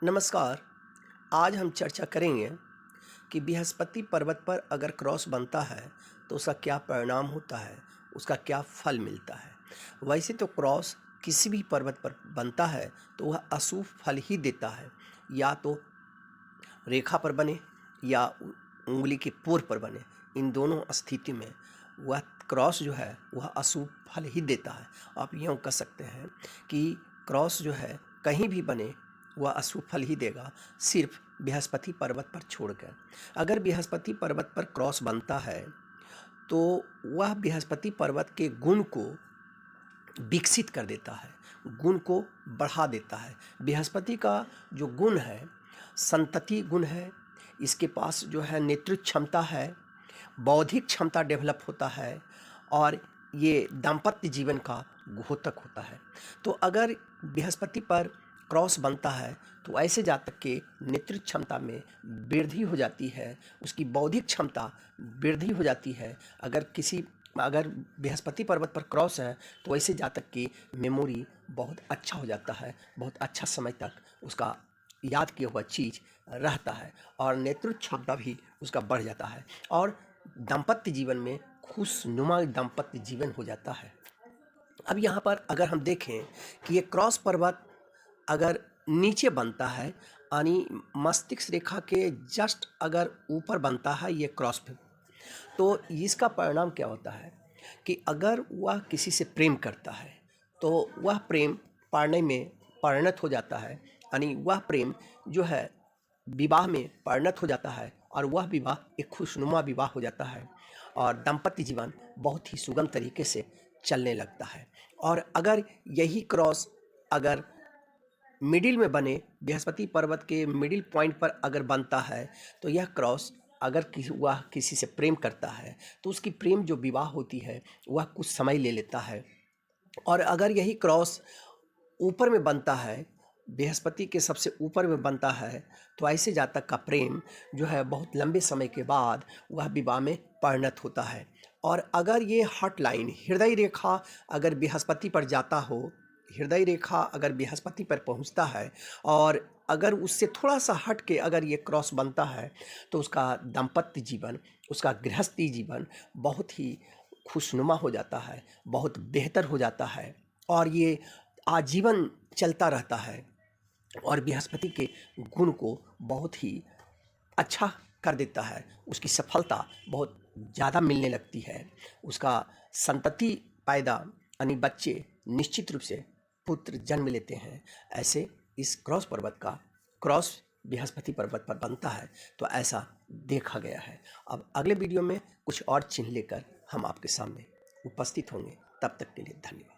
नमस्कार। आज हम चर्चा करेंगे कि बृहस्पति पर्वत पर अगर क्रॉस बनता है तो उसका क्या परिणाम होता है, उसका क्या फल मिलता है। वैसे तो क्रॉस किसी भी पर्वत पर बनता है तो वह अशुभ फल ही देता है, या तो रेखा पर बने या उंगली के पोर पर बने। इन दोनों स्थिति में वह क्रॉस जो है वह अशुभ फल ही देता है। आप यूँ कह सकते हैं कि क्रॉस जो है कहीं भी बने वह अशुभ फल ही देगा, सिर्फ बृहस्पति पर्वत पर छोड़कर। अगर बृहस्पति पर्वत पर क्रॉस बनता है तो वह बृहस्पति पर्वत के गुण को विकसित कर देता है, गुण को बढ़ा देता है। बृहस्पति का जो गुण है संतति गुण है, इसके पास जो है नेतृत्व क्षमता है, बौद्धिक क्षमता डेवलप होता है, और ये दाम्पत्य जीवन का घोतक होता है। तो अगर बृहस्पति पर क्रॉस बनता है तो ऐसे जातक के नेतृत्व क्षमता में वृद्धि हो जाती है, उसकी बौद्धिक क्षमता वृद्धि हो जाती है। अगर बृहस्पति पर्वत पर क्रॉस है तो ऐसे जातक की मेमोरी बहुत अच्छा हो जाता है, बहुत अच्छा समय तक उसका याद किया हुआ चीज़ रहता है, और नेतृत्व क्षमता भी उसका बढ़ जाता है, और दाम्पत्य जीवन में खुशनुमा दाम्पत्य जीवन हो जाता है। अब यहाँ पर अगर हम देखें कि ये क्रॉस पर्वत अगर नीचे बनता है, यानी मस्तिष्क रेखा के जस्ट अगर ऊपर बनता है ये क्रॉस पे, तो इसका परिणाम क्या होता है कि अगर वह किसी से प्रेम करता है तो वह प्रेम पाने में परिणत हो जाता है, यानी वह प्रेम जो है विवाह में परिणत हो जाता है, और वह विवाह एक खुशनुमा विवाह हो जाता है, और दाम्पत्य जीवन बहुत ही सुगम तरीके से चलने लगता है। और अगर यही क्रॉस अगर मिडिल में बने, बृहस्पति पर्वत के मिडिल पॉइंट पर अगर बनता है, तो यह क्रॉस अगर वह किसी से प्रेम करता है तो उसकी प्रेम जो विवाह होती है वह कुछ समय ले लेता है। और अगर यही क्रॉस ऊपर में बनता है, बृहस्पति के सबसे ऊपर में बनता है, तो ऐसे जातक का प्रेम जो है बहुत लंबे समय के बाद वह विवाह में परिणत होता है। और अगर ये हॉट लाइन हृदय रेखा अगर बृहस्पति पर जाता हो, हृदय रेखा अगर बृहस्पति पर पहुंचता है, और अगर उससे थोड़ा सा हट के अगर ये क्रॉस बनता है, तो उसका दाम्पत्य जीवन, उसका गृहस्थी जीवन बहुत ही खुशनुमा हो जाता है, बहुत बेहतर हो जाता है, और ये आजीवन चलता रहता है, और बृहस्पति के गुण को बहुत ही अच्छा कर देता है। उसकी सफलता बहुत ज़्यादा मिलने लगती है, उसका संतति पैदा यानी बच्चे निश्चित रूप से पुत्र जन्म लेते हैं। ऐसे इस क्रॉस पर्वत का क्रॉस बृहस्पति पर्वत पर बनता है तो ऐसा देखा गया है। अब अगले वीडियो में कुछ और चिन्ह लेकर हम आपके सामने उपस्थित होंगे। तब तक के लिए धन्यवाद।